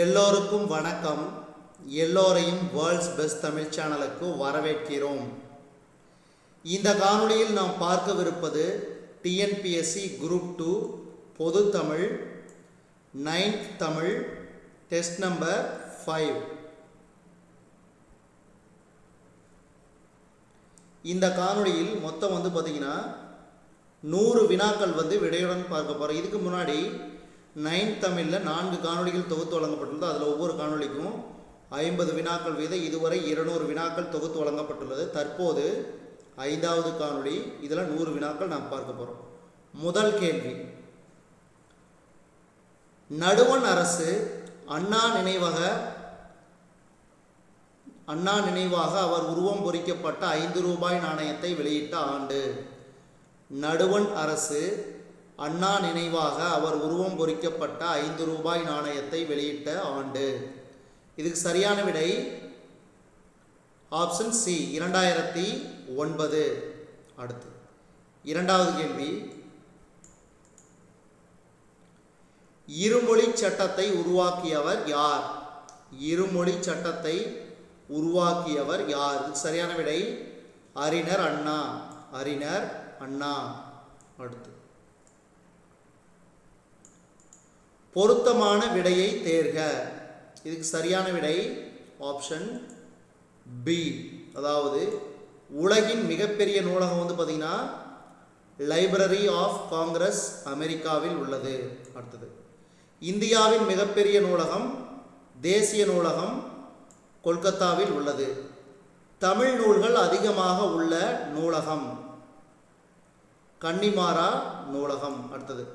எல்லோருக்கும் வணக்கம். எல்லோரையும் வேர்ல்ட்ஸ் பெஸ்ட் தமிழ் சேனலுக்கு வரவேற்கிறோம். இந்த காணொளியில் நாம் பார்க்கவிருப்பது டிஎன்பிஎஸ்சி குரூப் 2 பொது Tamil 9th Tamil test number 5. இந்த காணொளியில் மொத்தம் பார்த்தீங்கன்னா 100 வினாக்கள் விடையுடன் பார்க்க போகிறோம். இதுக்கு முன்னாடி 9th தமிழில் 4 காணொளிகள் தொகுத்து வழங்கப்பட்டுள்ளது. அதில் ஒவ்வொரு காணொளிக்கும் 50 வினாக்கள் வீதம் இதுவரை 200 வினாக்கள் தொகுத்து வழங்கப்பட்டுள்ளது. தற்போது 5வது காணொளி, இதில் 100 வினாக்கள் நாம் பார்க்க போகிறோம். முதல் கேள்வி, நடுவண் அரசு அண்ணா நினைவாக அவர் உருவம் பொறிக்கப்பட்ட 5 ரூபாய் நாணயத்தை வெளியிட்ட ஆண்டு. நடுவண் அரசு அண்ணா நினைவாக அவர் உருவம் பொறிக்கப்பட்ட 5 ரூபாய் நாணயத்தை வெளியிட்ட ஆண்டு. இதுக்கு சரியான விடை ஆப்ஷன் சி, 2009. அடுத்து இரண்டாவது கேள்வி, இருமொழி சட்டத்தை உருவாக்கியவர் யார்? இருமொழி சட்டத்தை உருவாக்கியவர் யார்? இதுக்கு சரியான விடை அறிஞர் அண்ணா. அறிஞர் அண்ணா. அடுத்து பொருத்தமான விடையை தேர்க. இதுக்கு சரியான விடை ஆப்ஷன் பி, அதாவது உலகின் மிகப்பெரிய நூலகம் பார்த்தீங்கன்னா லைப்ரரி ஆஃப் காங்கிரஸ் அமெரிக்காவில் உள்ளது. அடுத்தது இந்தியாவின் மிகப்பெரிய நூலகம் தேசிய நூலகம் கொல்கத்தாவில் உள்ளது. தமிழ் நூல்கள் அதிகமாக உள்ள நூலகம் கன்னிமாரா நூலகம். அடுத்தது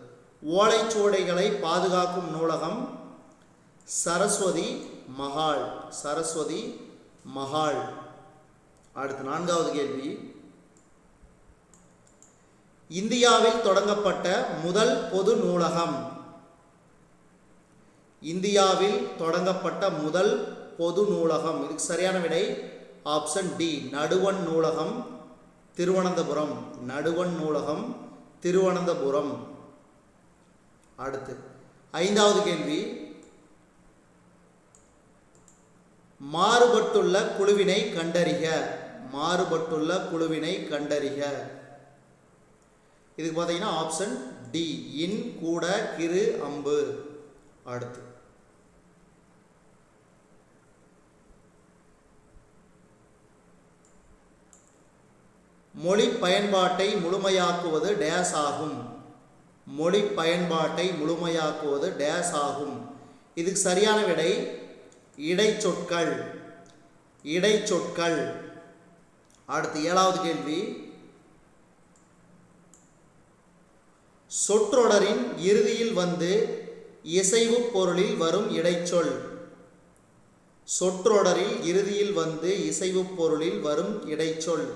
ஓலைச்சுவடைகளை பாதுகாக்கும் நூலகம் சரஸ்வதி மஹால். சரஸ்வதி மஹால். அடுத்து நான்காவது கேள்வி, இந்தியாவில் தொடங்கப்பட்ட முதல் பொது நூலகம். இந்தியாவில் தொடங்கப்பட்ட முதல் பொது நூலகம். இதுக்கு சரியான விடை ஆப்ஷன் டி, நடுவண் நூலகம் திருவனந்தபுரம். நடுவண் நூலகம் திருவனந்தபுரம். அடுத்து ஐந்தாவது கேள்வி, மாறுபட்டுள்ள குழுவினை கண்டறிக. மாறுபட்டுள்ள குழுவினை கண்டறிக. இதுக்கு பார்த்தீங்கன்னா ஆப்ஷன் டி, இன் கூட கிரு அம்பு. அடுத்து மொழி பயன்பாட்டை முழுமையாக்குவது டேஸ் ஆகும். மொழி பயன்பாட்டை முழுமையாக்குவது டேஸ் ஆகும். இதுக்கு சரியான விடை இடைச்சொற்கள். இடைச்சொற்கள். அடுத்து ஏழாவது கேள்வி, சொற்றொடரின் இறுதியில் இசைவு பொருளில் வரும் இடைச்சொல். சொற்றொடரில் இறுதியில் இசைவு பொருளில் வரும் இடைச்சொல்.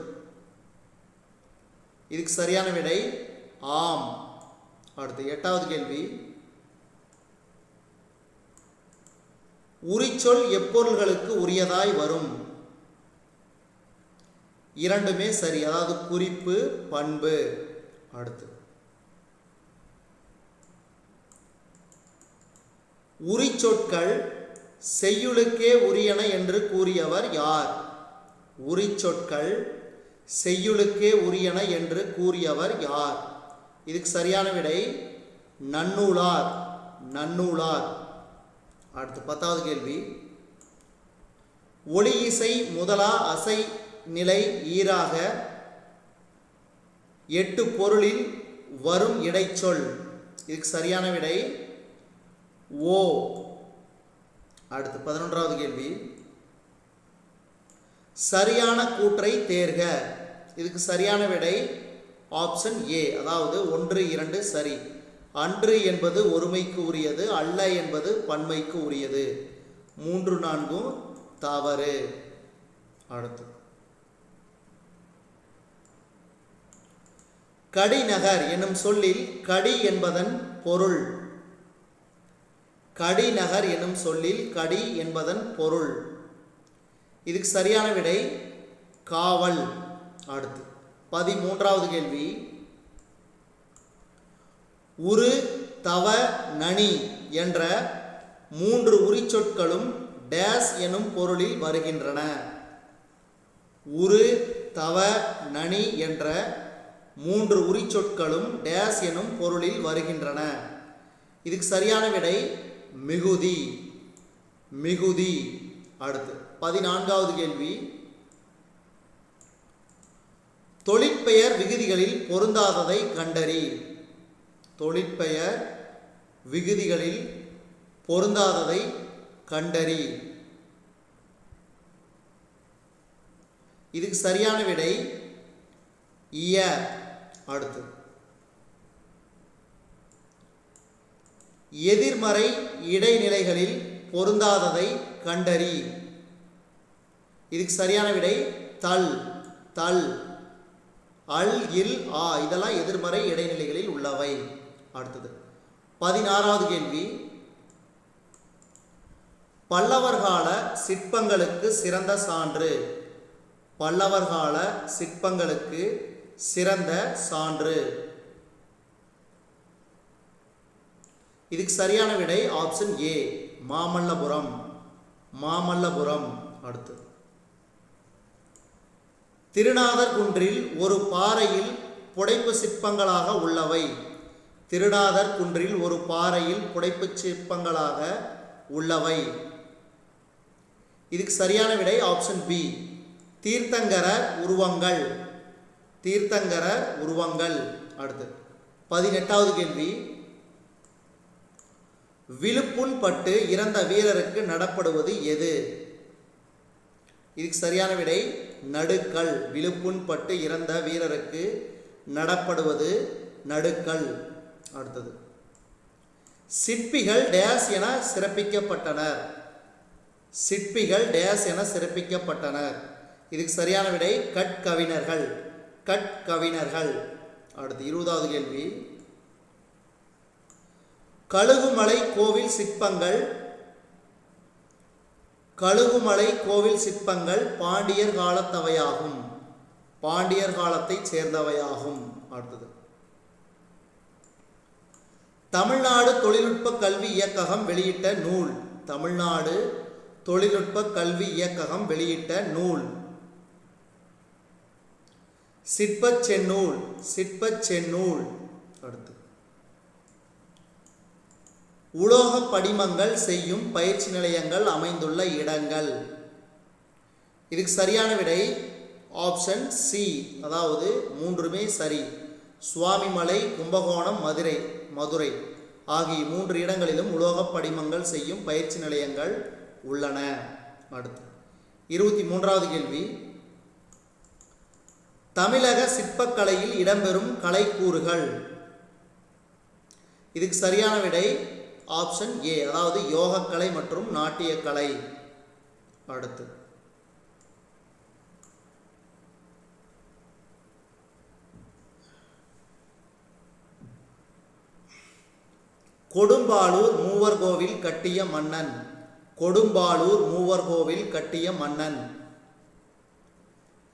இதுக்கு சரியான விடை ஆம். அடுத்து எட்டாவது கேள்வி, உரிச்சொல் எப்பொருள்களுக்கு உரியதாய் வரும்? இரண்டுமே சரி, அதாவது குறிப்பு பண்பு. அடுத்து உரிச்சொற்கள் செய்யுளுக்கே உரியன என்று கூறியவர் யார்? உரிச்சொற்கள் செய்யுளுக்கே உரியன என்று கூறியவர் யார்? இதுக்கு சரியான விடை நன்னூலார். நன்னூலார். அடுத்து பத்தாவது கேள்வி, ஒளி இசை முதலா அசை நிலை ஈராக 8 பொருளில் வரும் இடைச்சொல். இதுக்கு சரியான விடை ஓ. அடுத்து 11வது கேள்வி, சரியான கூற்றை தேர்க. இதுக்கு சரியான விடை ஆப்ஷன் ஏ, அதாவது 1, 2 சரி. அன்று என்பது ஒருமைக்கு உரியது, அல்ல என்பது பன்மைக்கு உரியது. 3, 4 தவறு. அடுத்து கடிநகர் என்னும் சொல்லில் கடி என்பதன் பொருள். கடிநகர் என்னும் சொல்லில் கடி என்பதன் பொருள். இதுக்கு சரியான விடை காவல். அடுத்து 13வது கேள்வி, உரு தவ நனி என்ற மூன்று உரிச்சொற்களும் டேஸ் எனும் பொருளில் வருகின்றன. உரு, தவ, நனி என்ற மூன்று உரிச்சொற்களும் டேஸ் எனும் பொருளில் வருகின்றன. இதுக்கு சரியான விடை மிகுதி. மிகுதி. அடுத்து 14வது கேள்வி. தொழிற்பெயர் விகுதிகளில் பொருந்தாததை கண்டறி. தொழிற்பெயர் விகுதிகளில் பொருந்தாததை கண்டறி. இதுக்கு சரியான விடை இய. அடுத்து எதிர்மறை இடைநிலைகளில் பொருந்தாததை கண்டறி. இதுக்கு சரியான விடை தல். தல், அல், இல், ஆ இதெல்லாம் எதிர்மறை இடைநிலைகளில் உள்ளவை. அடுத்தது 16வது கேள்வி. பல்லவர் கால சிற்பங்களுக்கு சிறந்த சான்று. பல்லவர் கால சிற்பங்களுக்கு சிறந்த சான்று. இதுக்கு சரியான விடை ஆப்ஷன் ஏ மாமல்லபுரம். மாமல்லபுரம். அடுத்து திருநாதர் குன்றில் ஒரு பாறையில் புடைப்பு சிற்பங்களாக உள்ளவை. திருநாதர் குன்றில் ஒரு பாறையில் புடைப்பு சிற்பங்களாக உள்ளவை. இதுக்கு சரியான விடை ஆப்ஷன் பி தீர்த்தங்கர உருவங்கள். தீர்த்தங்கர உருவங்கள். அடுத்து 18வது கேள்வி. விழுப்புண் பட்டு இறந்த வீரருக்கு நடப்படுவது எது? இதுக்கு சரியான விடை நடுக்கல். விழுப்புண் பட்டு இறந்த வீரருக்கு நடப்படுவது நடுக்கல். அடுத்தது சிற்பிகள் டேஸ் என சிறப்பிக்கப்பட்டனர். சிற்பிகள் டேஸ் என சிறப்பிக்கப்பட்டனர். இதுக்கு சரியான விடை கற்கவிஞர்கள். கற்கவிஞர்கள். அடுத்து 20வது கேள்வி. கழுகுமலை கோவில் சிற்பங்கள். கழுகுமலை கோவில் சிற்பங்கள் பாண்டியர் காலத்தவையாகும். பாண்டியர் காலத்தை சேர்ந்தவையாகும். அடுத்தது தமிழ்நாடு தொழில்நுட்ப கல்வி இயக்ககம் வெளியிட்ட நூல். தமிழ்நாடு தொழில்நுட்ப கல்வி இயக்ககம் வெளியிட்ட நூல் சிற்பச் செந்நூல். சிற்பச் செந்நூல். அடுத்து உலோக படிமங்கள் செய்யும் பயிற்சி நிலையங்கள் அமைந்துள்ள இடங்கள். இதுக்கு சரியான விடை ஆப்ஷன் சி, அதாவது மூன்றுமே சரி. சுவாமிமலை, கும்பகோணம், மதுரை ஆகிய 3 இடங்களிலும் உலோக படிமங்கள் செய்யும் பயிற்சி நிலையங்கள் உள்ளன. அடுத்து 23வது கேள்வி. தமிழக சிற்பக்கலையில் இடம்பெறும் கலைக்கூறுகள். இதுக்கு சரியான விடை ஆப்ஷன் ஏ, அதாவது யோகக்கலை மற்றும் நாட்டியக்கலை. அடுத்து கொடும்பாளூர் மூவர் கோவில் கட்டிய மன்னன். கொடும்பாளூர் மூவர் கோவில் கட்டிய மன்னன்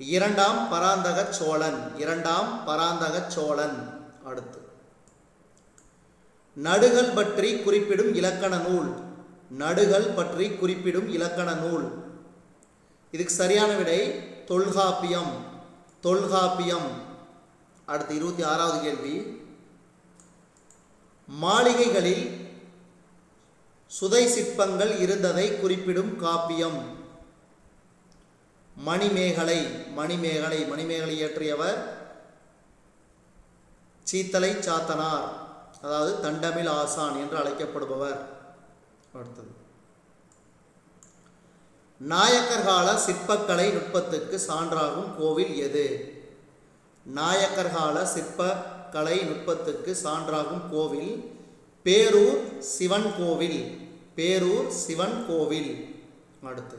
2ஆம் பராந்தக சோழன். 2ஆம் பராந்தக சோழன். அடுத்து நடுகள் பற்றி குறிப்பிடும் இலக்கண நூல். நடுகள் பற்றி குறிப்பிடும் இலக்கண நூல். இதுக்கு சரியான விடை தொல்காப்பியம். தொல்காப்பியம். அடுத்து 26வது கேள்வி. மாளிகைகளில் சுதை சிற்பங்கள் இருந்ததை குறிப்பிடும் காப்பியம். மணிமேகலை. மணிமேகலை. மணிமேகலை இயற்றியவர் சீத்தலை சாத்தனார், அதாவது தண்டமிழ் ஆசான் என்று அழைக்கப்படுபவர். அடுத்தது நாயக்கர் கால சிற்பக்கலை நுட்பத்துக்கு சான்றாகும் கோவில் எது? நாயக்கர் கால சிற்பக்கலை நுட்பத்துக்கு சான்றாகும் கோவில் பேரூர் சிவன் கோவில். பேரூர் சிவன் கோவில். அடுத்து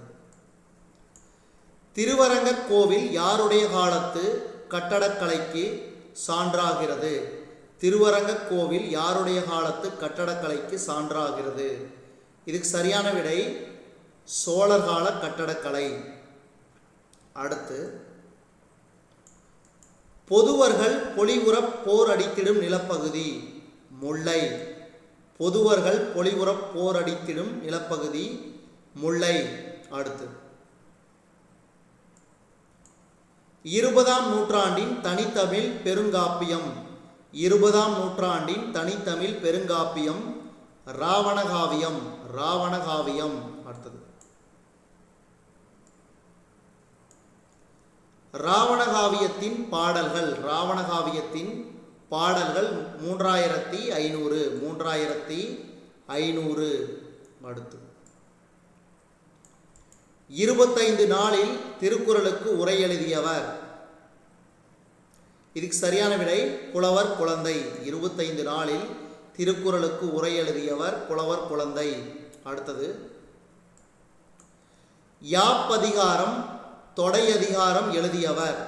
திருவரங்க கோவில் யாருடைய காலத்து கட்டடக்கலைக்கு சான்றாகிறது? திருவரங்க கோவில் யாருடைய காலத்து கட்டடக்கலைக்கு சான்றாகிறது? இதுக்கு சரியான விடை சோழர் கால கட்டடக்கலை. அடுத்து பொதுவர்கள் பொலிவுற போர் அடித்திடும் நிலப்பகுதி. முல்லை. பொதுவர்கள் பொலிவுறப் போரடித்திடும் நிலப்பகுதி முல்லை. அடுத்து 20ஆம் நூற்றாண்டின் தனித்தமிழ் பெருங்காப்பியம். 20ஆம் நூற்றாண்டின் தனித்தமிழ் பெருங்காப்பியம் ராவணகாவியம். ராவணகாவியம். அடுத்தது ராவணகாவியத்தின் பாடல்கள். ராவணகாவியத்தின் பாடல்கள் 3500. 3500. அடுத்து 25 நாளில் திருக்குறளுக்கு உரை எழுதியவர். இதுக்கு சரியான விடை புலவர் குழந்தை. 25 நாளில் திருக்குறளுக்கு உரை எழுதியவர் புலவர் குழந்தை. அடுத்தது யாப்பதிகாரம் தொடையதிகாரம் எழுதியவர்.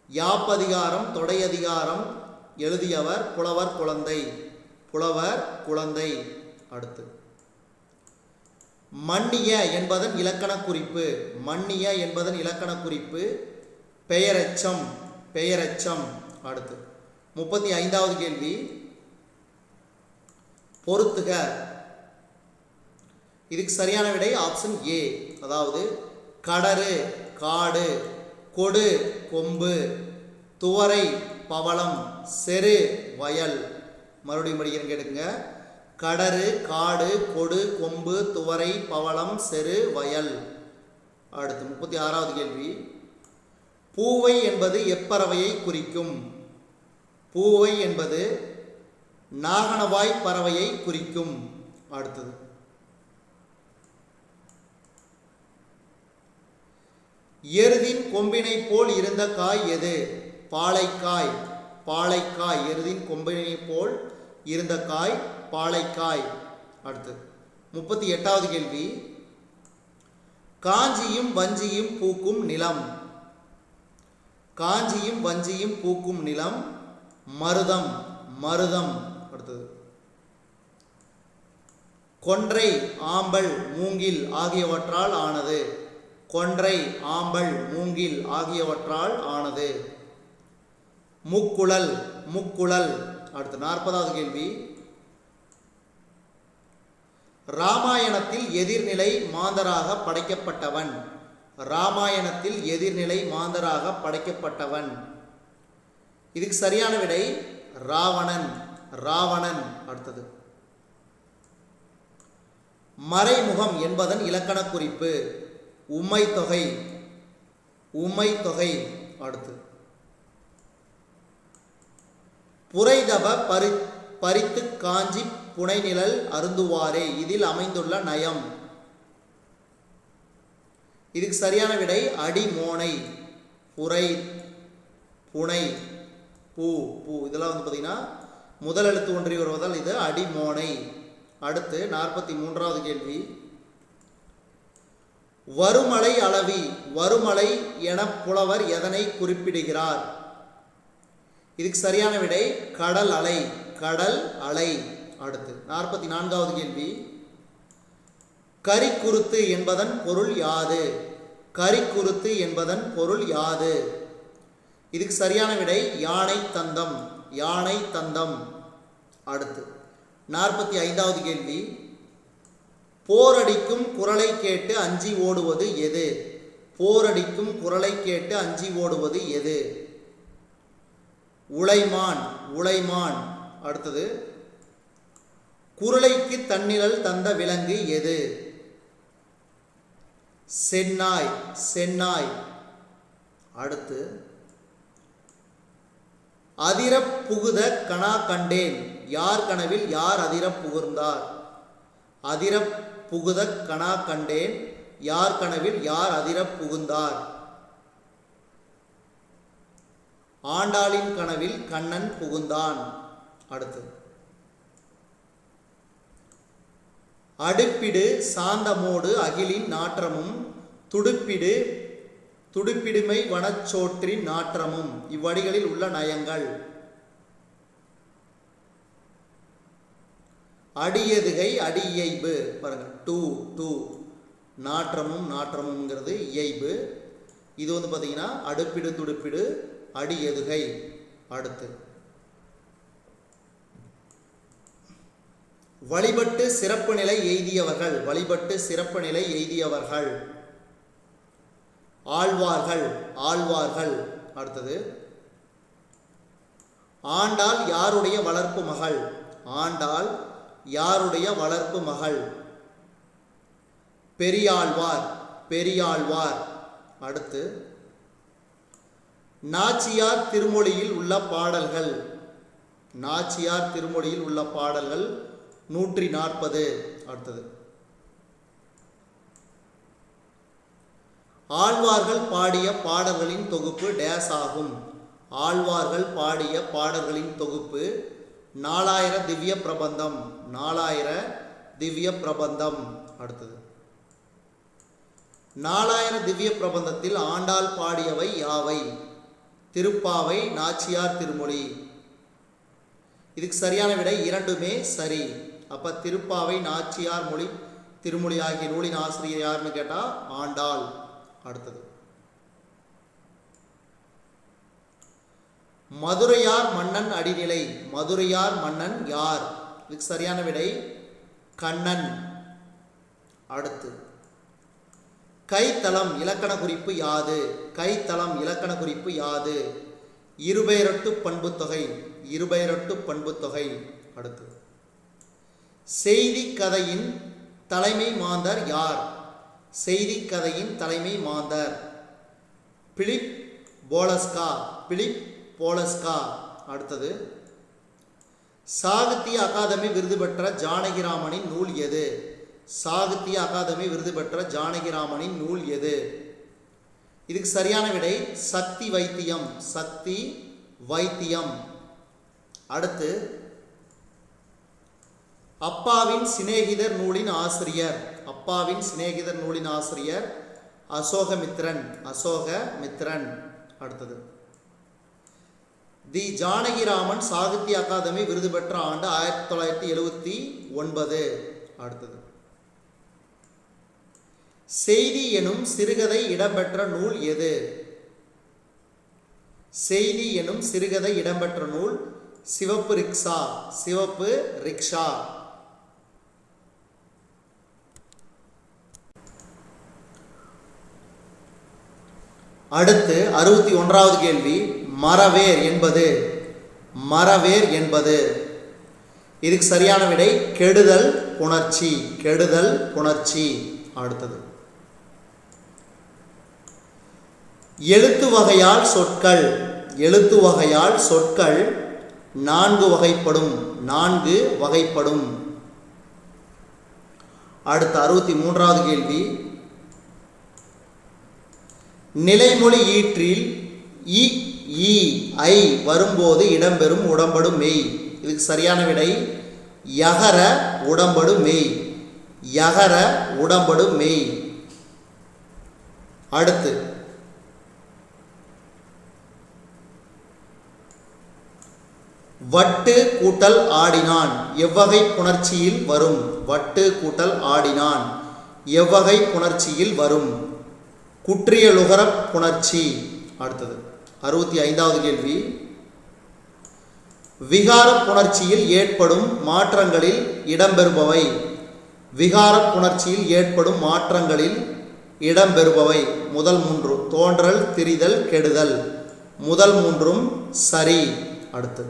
யாப்பதிகாரம் தொடையதிகாரம் எழுதியவர் புலவர் குழந்தை. புலவர் குழந்தை. அடுத்து மன்னிய என்பதன் இலக்கண குறிப்பு. மன்னிய என்பதன் இலக்கண குறிப்பு பெயரெச்சம். பெயரெச்சம். அடுத்து 35வது கேள்வி பொறுத்துக. இதுக்கு சரியான விடை ஆப்ஷன் ஏ. அதாவது கடறு காடு, கொடு கொம்பு, துவரை பவளம், செரு வயல். மறுபடியும் படிக்கிறேன் கேட்டுங்க. கடறு காடு கொடு கொம்பு துவரை பவளம் செரு வயல். அடுத்து 36வது கேள்வி பூவை என்பது எப்பறவையை குறிக்கும்? பூவை என்பது நாகனவாய் பறவையை குறிக்கும். அடுத்தது எருதின் கொம்பினை போல் இருந்த காய் எது? பாளைக்காய். பாளைக்காய். எருதின் கொம்பினை போல் இருந்த காய் பாளைக்காய். அடுத்து 38வது கேள்வி காஞ்சியும் வஞ்சியும் பூக்கும் நிலம். காஞ்சியும் வஞ்சியும் பூக்கும் நிலம் மருதம். மருதம். அடுத்தது கொன்றை ஆம்பல் மூங்கில் ஆகியவற்றால் ஆனது. கொன்றை ஆம்பல் மூங்கில் ஆகியவற்றால் ஆனது. முக்குழல். முக்குழல். அடுத்து 40வது கேள்வி ராமாயணத்தில் எதிர்நிலை மாந்தராக படைக்கப்பட்டவன். ராமாயணத்தில் எதிர்நிலை மாந்தராக படைக்கப்பட்டவன். இதுக்கு சரியான விடை ராவணன். ராவணன். அடுத்தது மறைமுகம் என்பதன் இலக்கண குறிப்பு உம்மை தொகை. உம்மை தொகை. அடுத்து புரைதப பறித்து காஞ்சி புனைநிழல் அருந்துவாரே இதில் அமைந்துள்ள நயம். இதுக்கு சரியான விடை அடிமோனை. புரை புனை பூ பூ இதெல்லாம் பார்த்தீங்கன்னா முதல் எழுத்து ஒன்றி வருவதால் இது அடிமோனை. அடுத்து 43வது கேள்வி வருமலை அளவி. வருமலை என புலவர் எதனை குறிப்பிடுகிறார்? இதுக்கு சரியான விடை கடல் அலை. கடல் அலை. அடுத்து 44வது கேள்வி கரிக்குருத்து என்பதன் பொருள் யாது? கரிக்குருத்து என்பதன் பொருள் யாது? இதுக்கு சரியான விடை யானை தந்தம். யானை தந்தம். அடுத்து 45வது கேள்வி போரடிக்கும் குரலை கேட்டு அஞ்சி ஓடுவது எது? போரடிக்கும் குரலை கேட்டு அஞ்சி ஓடுவது எது? உளைமான். உளைமான். அடுத்தது குரலைக்கு தன்னிழல் தந்த விலங்கு எது? சென்னாய். சென்னாய். அடுத்து அதிரப் புகுத கணா கண்டேன். யார் கனவில் யார் அதிரப் புகுந்தார்? அதிரப் புகுத கணா கண்டேன். யார் கனவில் யார் அதிரப் புகுந்தார்? ஆண்டாளின் கனவில் கண்ணன் புகுந்தான். அடுத்து அடுப்பிடு சாந்தமோடு அகிலின் நாற்றமும் துடுப்பிடு துடுப்பிடுமை வனச்சோற்றின் நாற்றமும் இவ்வடிகளில் உள்ள நயங்கள். அடியதுகை அடி இயைபு. பாருங்க டூ டூ நாற்றமும் நாற்றமும்ங்கிறது இயைபு. இது பார்த்தீங்கன்னா அடுப்பிடு துடுப்பிடு அடி எதுகை. அடுத்து வழிபட்டு சிறப்பு நிலை எய்தியவர்கள், வழிபட்டு சிறப்பு நிலை எய்தியவர்கள். ஆழ்வார்கள், ஆழ்வார்கள். அடுத்தது ஆண்டாள் யாருடைய வளர்ப்பு மகள், ஆண்டாள் யாருடைய வளர்ப்பு மகள். பெரியாழ்வார், பெரியாழ்வார். அடுத்து நாச்சியார் திருமொழியில் உள்ள பாடல்கள், நாச்சியார் திருமொழியில் உள்ள பாடல்கள் 140. அடுத்தது ஆழ்வார்கள் பாடிய பாடல்களின் தொகுப்பு டேஸ் ஆகும். ஆழ்வார்கள் பாடிய பாடல்களின் தொகுப்பு 4000 திவ்ய பிரபந்தம், 4000 திவ்ய பிரபந்தம். அடுத்தது 4000 திவ்ய பிரபந்தத்தில் ஆண்டாள் பாடியவை யாவை? திருப்பாவை, நாச்சியார் திருமொழி. இதுக்கு சரியான விடை இரண்டுமே சரி. அப்ப திருப்பாவை, நாச்சியார் மொழி திருமொழி ஆகிய நூலின் ஆசிரியர் யாருன்னு கேட்டா ஆண்டாள். அடுத்தது மதுரையார் மன்னன் அடிநிலை, மதுரையார் மன்னன் யார்? இதுக்கு சரியான விடை கண்ணன். அடுத்து கைத்தலம் இலக்கண குறிப்பு யாது? கைத்தலம் இலக்கண குறிப்பு யாது? இருபெயரட்டு பண்புத்தொகை, இருபெயரட்டு பண்புத்தொகை. அடுத்து செய்தி கதையின் தலைமை மாந்தர் யார்? செய்தி கதையின் தலைமை மாந்தர் பிலிப் போலஸ்கா, பிலிப் போலஸ்கா. அடுத்தது சாகித்ய அகாதமி விருது பெற்ற ஜானகிராமனின் நூல் எது? சாகித்ய அகாதமி விருது பெற்ற ஜானகிராமனின் நூல் எது? இதுக்கு சரியான விடை சக்தி வைத்தியம், சக்தி வைத்தியம். அடுத்து அப்பாவின் சிநேகிதர் நூலின் ஆசிரியர், அப்பாவின் சிநேகிதர் நூலின் ஆசிரியர் அசோகமித்ரன், அசோகமித்ரன். அடுத்தது தி ஜானகிராமன் சாகித்ய அகாதமி விருது பெற்ற ஆண்டு 1979. அடுத்தது செய்தி எனும் சிறுகதை இடம்பெற்ற நூல் எது? செய்தி எனும் சிறுகதை இடம்பெற்ற நூல் சிவப்பு ரிக்ஷா, சிவப்பு ரிக்ஷா. அடுத்து 61வது கேள்வி மரவேர் என்பது, மரவேர் என்பது. இதுக்கு சரியான விடை கெடுதல் புணர்ச்சி, கெடுதல் புணர்ச்சி. அடுத்தது எழுத்து வகையால் சொற்கள், எழுத்து வகையால் சொற்கள் 4 வகைப்படும், 4 வகைப்படும். அடுத்த 63வது கேள்வி நிலைமொழி ஈற்றில் இ ஈ ஐ வரும்போது இடம்பெறும் உடம்படும் மெய். இதுக்கு சரியான விடை யகர உடம்படும் மெய், யகர உடம்படும் மெய். அடுத்து வட்டு கூட்டல் ஆடினான் எவ்வகை புணர்ச்சியில் வரும்? வட்டு கூட்டல் ஆடினான் எவ்வகை புணர்ச்சியில் வரும்? குற்றியலுகர புணர்ச்சி. அடுத்தது 65வது கேள்வி விகார புணர்ச்சியில் ஏற்படும் மாற்றங்களில் இடம்பெறுபவை. விகார புணர்ச்சியில் ஏற்படும் மாற்றங்களில் இடம்பெறுபவை முதல் 3 தோன்றல், திரிதல், கெடுதல். முதல் 3ம் சரி. அடுத்து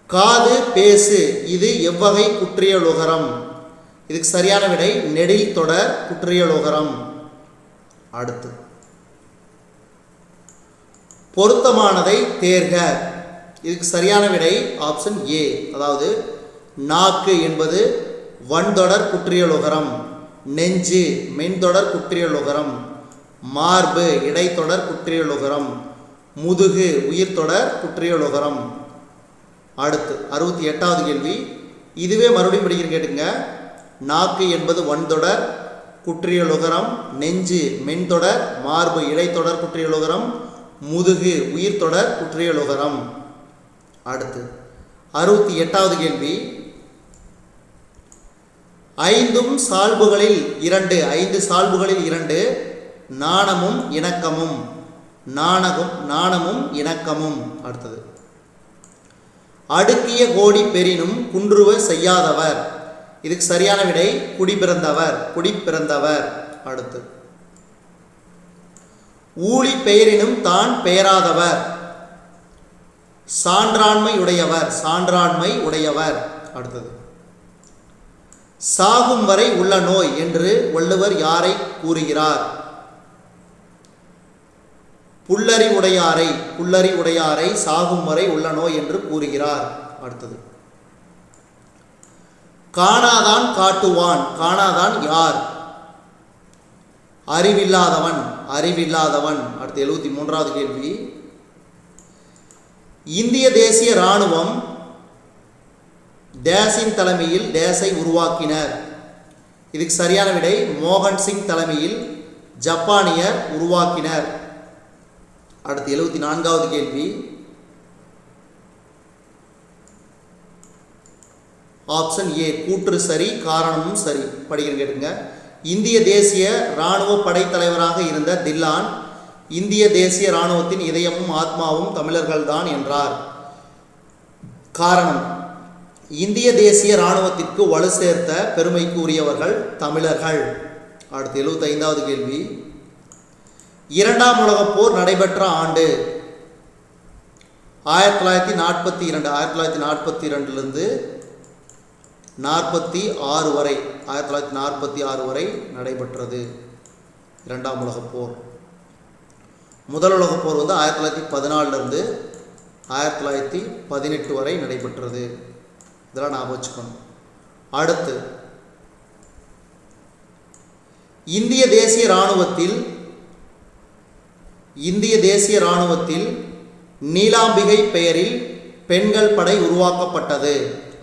காது பேசு இது எவ்வகை குற்றியலுகரம்? இதுக்கு சரியான விடை நெடில் தொடர் குற்றியலுகரம். அடுத்து பொருத்தமானதை தேர்க. இதுக்கு சரியான விடை ஆப்ஷன் ஏ, அதாவது நாக்கு என்பது வன்தொடர் குற்றியலுகரம், நெஞ்சு மென்தொடர் குற்றியலுகரம், மார்பு இடைத்தொடர் குற்றியலுகரம், முதுகு உயிர்த்தொடர் குற்றியலுகரம். அடுத்து 68வது கேள்வி இதுவே மறுபடியும் படிக்கிறேன் கேட்டுங்க. நாக்கு என்பது வன்தொடர் குற்றியலுகரம், நெஞ்சு மென்தொடர், மார்பு இடைத்தொடர் குற்றியலுகரம், முதுகு உயிர்த்தொடர் குற்றியலுகரம். அடுத்து 68வது கேள்வி ஐந்தும் சால்புகளில் 2, 5 சால்புகளில் 2 நாணமும் இணக்கமும், நாணமும் இணக்கமும். அடுத்தது அடுக்கிய கோடி பெறினும் குன்றுவ செய்யாதவர். இதுக்கு சரியான விடை குடிபிறந்தவர். குடிப்பிறந்தவர். அடுத்து ஊழி பெயரினும் தான் பெயராதவர். சான்றாண்மை உடையவர். சான்றாண்மை உடையவர். அடுத்தது சாகும் வரை உள்ள நோய் என்று வள்ளுவர் யாரை கூறுகிறார்? புல்லறி உடையாரை. புல்லறி உடையாரை சாகும் வரை உள்ள நோய் என்று கூறுகிறார். அடுத்தது காணாதான் காட்டுவான். காணாதான் யார்? அறிவில்லாதவன். அறிவில்லாதவன். அடுத்து 73வது கேள்வி. இந்திய தேசிய இராணுவம் டேஸின் தலைமையில் டேஸை உருவாக்கினர். இதுக்கு சரியான விடை மோகன் சிங் தலைமையில் ஜப்பானியர் உருவாக்கினர். அடுத்து 74வது கேள்வி. ஆப்ஷன் ஏ கூற்று சரி, காரணமும் சரி. படிக்கிற கேட்டுங்க. இந்திய தேசிய இராணுவ படைத்தலைவராக இருந்த தில்லான் இந்திய தேசிய இராணுவத்தின் இதயமும் ஆத்மாவும் தமிழர்கள்தான் என்றார். காரணம், இந்திய தேசிய இராணுவத்திற்கு வலு சேர்த்த பெருமைக்கு உரியவர்கள் தமிழர்கள். அடுத்து 75வது கேள்வி. இரண்டாம் உலகப் போர் நடைபெற்ற ஆண்டு 1942. 1942லிருந்து 46 வரை 1946 வரை நடைபெற்றது இரண்டாம் உலகப் போர். முதல் உலகப் போர் 1914லிருந்து 1918 வரை நடைபெற்றது. இதெல்லாம் ஞாபகம் வச்சுக்கணும். அடுத்து இந்திய தேசிய இராணுவத்தில் நீலாம்பிகை பெயரில் பெண்கள் படை உருவாக்கப்பட்டது.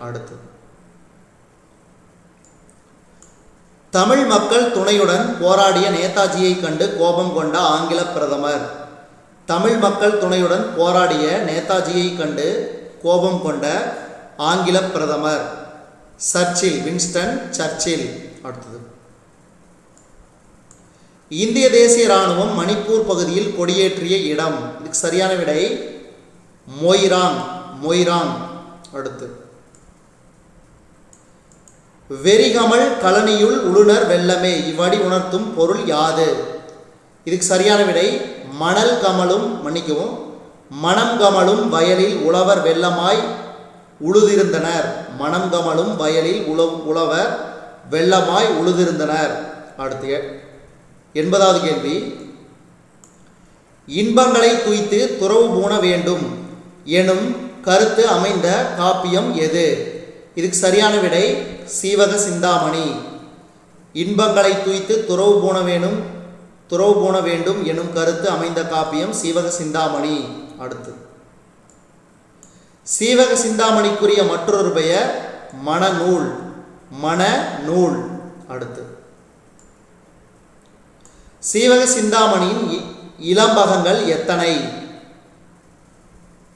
அடுத்து தமிழ் மக்கள் துணையுடன் போராடிய நேதாஜியை கண்டு கோபம் கொண்ட ஆங்கில பிரதமர். தமிழ் மக்கள் துணையுடன் போராடிய நேதாஜியை கண்டு கோபம் கொண்ட ஆங்கில பிரதமர் சர்ச்சில். Winston Churchill. அடுத்தது இந்திய தேசிய இராணுவம் மணிப்பூர் பகுதியில் கொடியேற்றிய இடம். இதுக்கு சரியான விடை மொய்ராங். மொய்ராங். அடுத்து வெறிகமல் கழனியுள் உளுனர் வெள்ளமே இவ்வடி உணர்த்தும் பொருள் யாது? இதுக்கு சரியான விடை மணல் கமலும் மனம் கமலும் வயலில் உழவர் வெள்ளமாய் உழுதிருந்தனர். மனம் கமலும் வயலில் உழவர் வெள்ளமாய் உழுதிருந்தனர். அடுத்து 80வது கேள்வி. இன்பங்களை துய்த்து துறவு பூண வேண்டும் எனும் கருத்து அமைந்த காப்பியம் எது? இதுக்கு சரியான விடை சீவக சிந்தாமணி. இன்பங்களை துய்த்து துறவு பூண வேண்டும் எனும் கருத்து அமைந்த காப்பியம் சீவக சிந்தாமணி. அடுத்து சீவக சிந்தாமணிக்குரிய மற்றொரு பெயர் மணநூல். மணநூல். அடுத்து சீவக சிந்தாமணியின் இளம்பகங்கள் எத்தனை?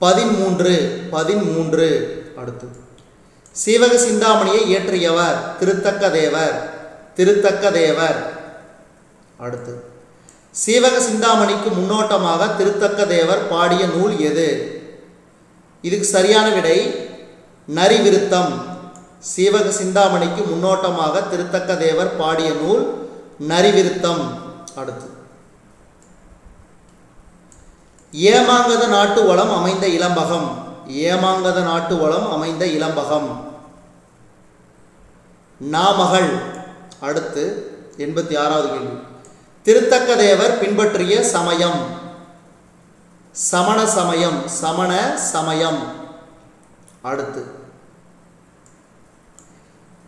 13. 13. அடுத்து சீவக சிந்தாமணியை இயற்றியவர் திருத்தக்க தேவர். திருத்தக்க தேவர். அடுத்து சீவக சிந்தாமணிக்கு முன்னோட்டமாக திருத்தக்க தேவர் பாடிய நூல் எது? இதுக்கு சரியான விடை நரிவிருத்தம். சீவக சிந்தாமணிக்கு முன்னோட்டமாக திருத்தக்க தேவர் பாடிய நூல் நரிவிருத்தம். அடுத்து ஏமாங்கத நாட்டு வளம் அமைந்த இளம்பகம். ஏமாங்கத நாட்டு வளம் அமைந்த இளம்பகம் நாமகள். அடுத்து 86வது கேள்வி. திருத்தக்க தேவர் பின்பற்றிய சமயம் சமண சமயம். சமண சமயம். அடுத்து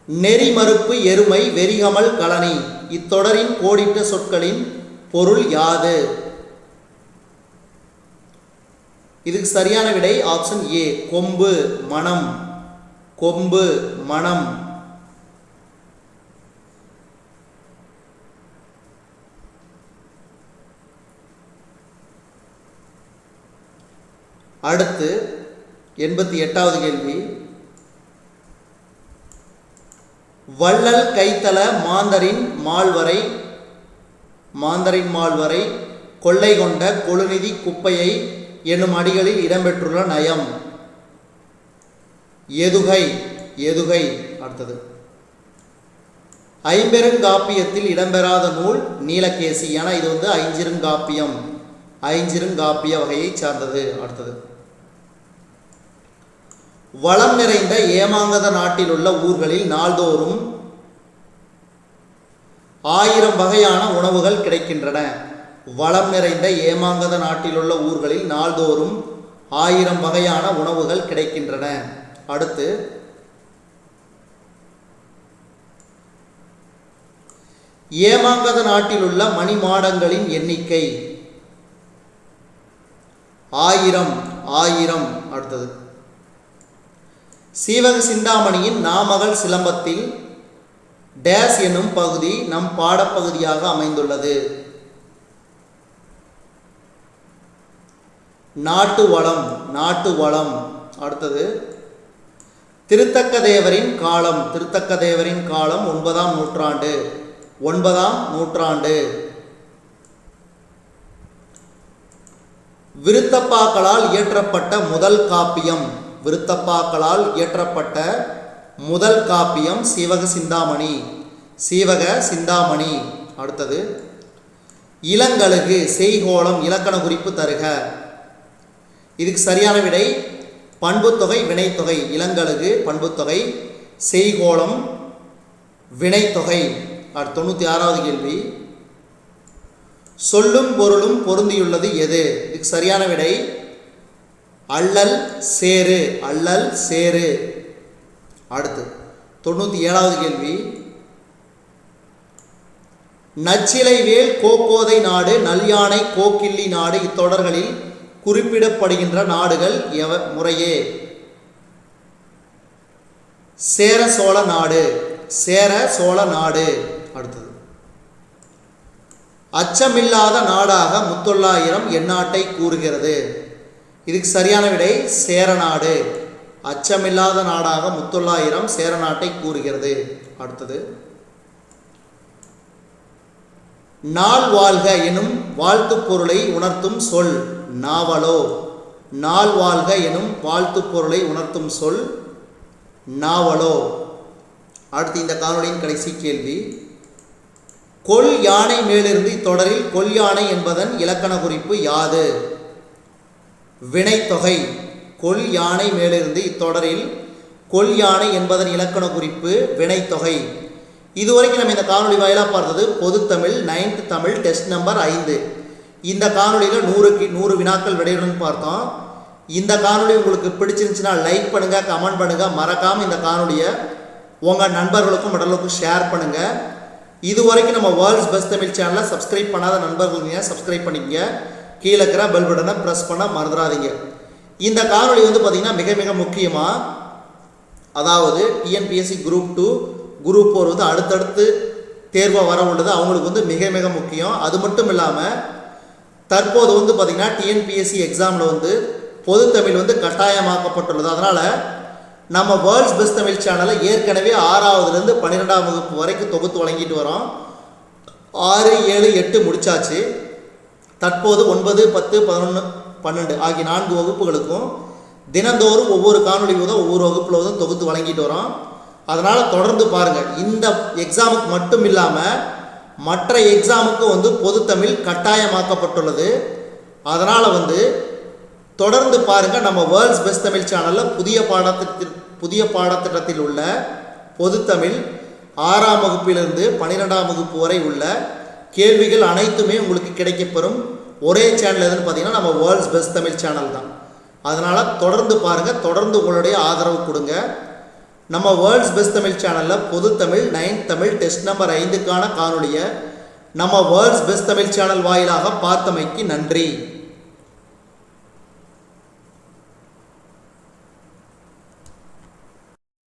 நெறி மறுப்பு எருமை வெறிகமல் கழனி இத்தொடரின் கோடிட்ட சொற்களின் பொருள் யாது? இதுக்கு சரியான விடை ஆப்ஷன் ஏ கொம்பு மனம். கொம்பு மனம். அடுத்து 88வது கேள்வி. வள்ளல் கைத்தல மாந்தரின் மால்வரை கொள்ளை கொண்ட கொழுநிதி குப்பையை என்னும் அடிகளில் இடம்பெற்றுள்ள நயம். எதுகை எதுகை. அடுத்தது ஐம்பெருங்காப்பியத்தில் இடம்பெறாத நூல் நீலகேசி. ஏன்னா இது வந்து ஐஞ்சிறுங்காப்பியம், ஐஞ்சிறுங்காப்பிய வகையை சார்ந்தது. அடுத்தது வளம் நிறைந்த ஏமாங்கத நாட்டில் உள்ள ஊர்களில் நாள்தோறும் 1000 வகையான உணவுகள் கிடைக்கின்றன. வளம் நிறைந்த ஏமாங்கத நாட்டில் உள்ள ஊர்களில் நாள்தோறும் 1000 வகையான உணவுகள் கிடைக்கின்றன. அடுத்து ஏமாங்கத நாட்டில் உள்ள மணிமாடங்களின் எண்ணிக்கை 1000. அடுத்தது சீவக சிந்தாமணியின் நாமகள் சிலம்பத்தில் டேஸ் என்னும் பகுதி நம் பாடப்பகுதியாக அமைந்துள்ளது. நாட்டு வளம், நாட்டு வளம். அடுத்தது திருத்தக்கதேவரின் காலம், திருத்தக்கதேவரின் காலம் 9ஆம் நூற்றாண்டு, 9ஆம் நூற்றாண்டு. விருத்தப்பாக்களால் இயற்றப்பட்ட முதல் காப்பியம், விருத்தப்பாக்களால் இயற்றப்பட்ட முதல் காப்பியம் சீவக சிந்தாமணி, சீவக சிந்தாமணி. அடுத்தது இளங்கழுகு செய்கோளம் இலக்கண குறிப்பு தருக. இதுக்கு சரியான விடை பண்புத்தொகை வினைத்தொகை. இளங்கழுகு பண்புத்தொகை, செய்கோளம் வினைத்தொகை. 96வது கேள்வி சொல்லும் பொருளும் பொருந்தியுள்ளது எது? இதுக்கு சரியான விடை அல்லல் சேரு, அல்லல் சேரு. அடுத்து 97வது கேள்வி நச்சிலை வேல் கோக்கோதை நாடு நல்யானை கோக்கிள்ளி நாடு இத்தொடர்களில் குறிப்பிடப்படுகின்ற நாடுகள் முறையே சேர சோழ நாடு, சேர சோழ நாடு. அடுத்தது அச்சமில்லாத நாடாக முத்தொள்ளாயிரம் எந்நாட்டை கூறுகிறது. இதுக்கு சரியான விடை சேரநாடு. அச்சமில்லாத நாடாக முத்தொள்ளாயிரம் சேரநாட்டை கூறுகிறது. அடுத்தது நாள் வாழ்க எனும் வாழ்த்து பொருளை உணர்த்தும் சொல் நாவலோ. நாள் வாழ்க எனும் வாழ்த்து பொருளை உணர்த்தும் சொல் நாவலோ. அடுத்து இந்த காணொளியின் கடைசி கேள்வி கொல் யானை மேலிருந்து இத்தொடரில் கொல் யானை என்பதன் இலக்கண குறிப்பு யாது? வினைத்தொகை. கொல் யானை மேலிருந்து இத்தொடரில் கொல் யானை என்பதன் இலக்கண குறிப்பு வினைத்தொகை. இதுவரைக்கும் நம்ம இந்த காணொளி வாயிலாக பார்த்தது பொதுத்தமிழ் 9th தமிழ் டெஸ்ட் நம்பர் 5. இந்த காணொளியில் 100 வினாக்கள் விடையுடன் பார்த்தோம். இந்த காணொளி உங்களுக்கு பிடிச்சிருந்துச்சுன்னா லைக் பண்ணுங்கள், கமெண்ட் பண்ணுங்கள். மறக்காமல் இந்த காணொளியை உங்கள் நண்பர்களுக்கும் மற்றவர்களுக்கும் ஷேர் பண்ணுங்கள். இதுவரைக்கும் நம்ம வேர்ல்ட்ஸ் பெஸ்ட் தமிழ் சேனலை சப்ஸ்கிரைப் பண்ணாத நண்பர்களுங்க சப்ஸ்கிரைப் பண்ணிக்கங்க. கீழே இருக்கிற பெல் பட்டனை ப்ரெஸ் பண்ண மறந்துடாதீங்க. இந்த காணொளி வந்து பார்த்திங்கன்னா மிக மிக முக்கியமாக, அதாவது டிஎன்பிஎஸ்சி குரூப் 2 குரூப் 4 வந்து அடுத்தடுத்து தேர்வாக வர உள்ளது. அவங்களுக்கு வந்து மிக மிக முக்கியம். அது மட்டும் இல்லாமல் தற்போது வந்து பார்த்திங்கன்னா டிஎன்பிஎஸ்சி எக்ஸாமில் வந்து பொதுத்தமிழ் வந்து கட்டாயமாக்கப்பட்டுள்ளது. அதனால் நம்ம வேர்ல்ட்ஸ் பெஸ்ட் தமிழ் சேனலை ஏற்கனவே 6வதுலேருந்து 12ஆம் வகுப்பு வரைக்கும் தொகுத்து வழங்கிட்டு வரோம். 6, 7, 8 முடிச்சாச்சு. தற்போது 9, 10, 11, 12 ஆகிய 4 வகுப்புகளுக்கும் தினந்தோறும் ஒவ்வொரு காணொலி ஒவ்வொரு வகுப்பில் தொகுத்து வழங்கிட்டு வரோம். அதனால் தொடர்ந்து பாருங்கள். இந்த எக்ஸாமுக்கு மட்டும் இல்லாமல் மற்ற எக்ஸாமுக்கு வந்து பொதுத்தமிழ் கட்டாயமாக்கப்பட்டுள்ளது. அதனால் வந்து தொடர்ந்து பாருங்கள். நம்ம வேர்ல்ட்ஸ் பெஸ்ட் தமிழ் சேனலில் புதிய பாடத்திட்டத்தில் உள்ள பொதுத்தமிழ் 6ஆம் வகுப்பிலிருந்து 12ஆம் வகுப்பு வரை உள்ள கேள்விகள் அனைத்துமே உங்களுக்கு கிடைக்கப்பெறும் ஒரே சேனல் எதுன்னு பார்த்தீங்கன்னா நம்ம வேர்ல்ட்ஸ் பெஸ்ட் தமிழ் சேனல் தான். அதனால் தொடர்ந்து பாருங்கள், தொடர்ந்து உங்களுடைய ஆதரவு கொடுங்க. நம்ம வேர்ல்ட்ஸ் பெஸ்ட் தமிழ் சேனலில் பொதுத்தமிழ் 9th தமிழ் டெஸ்ட் நம்பர் 5க்கான காணொலியை நம்ம வேர்ல்ட்ஸ் பெஸ்ட் தமிழ் சேனல் வாயிலாக பார்த்தமைக்கு நன்றி.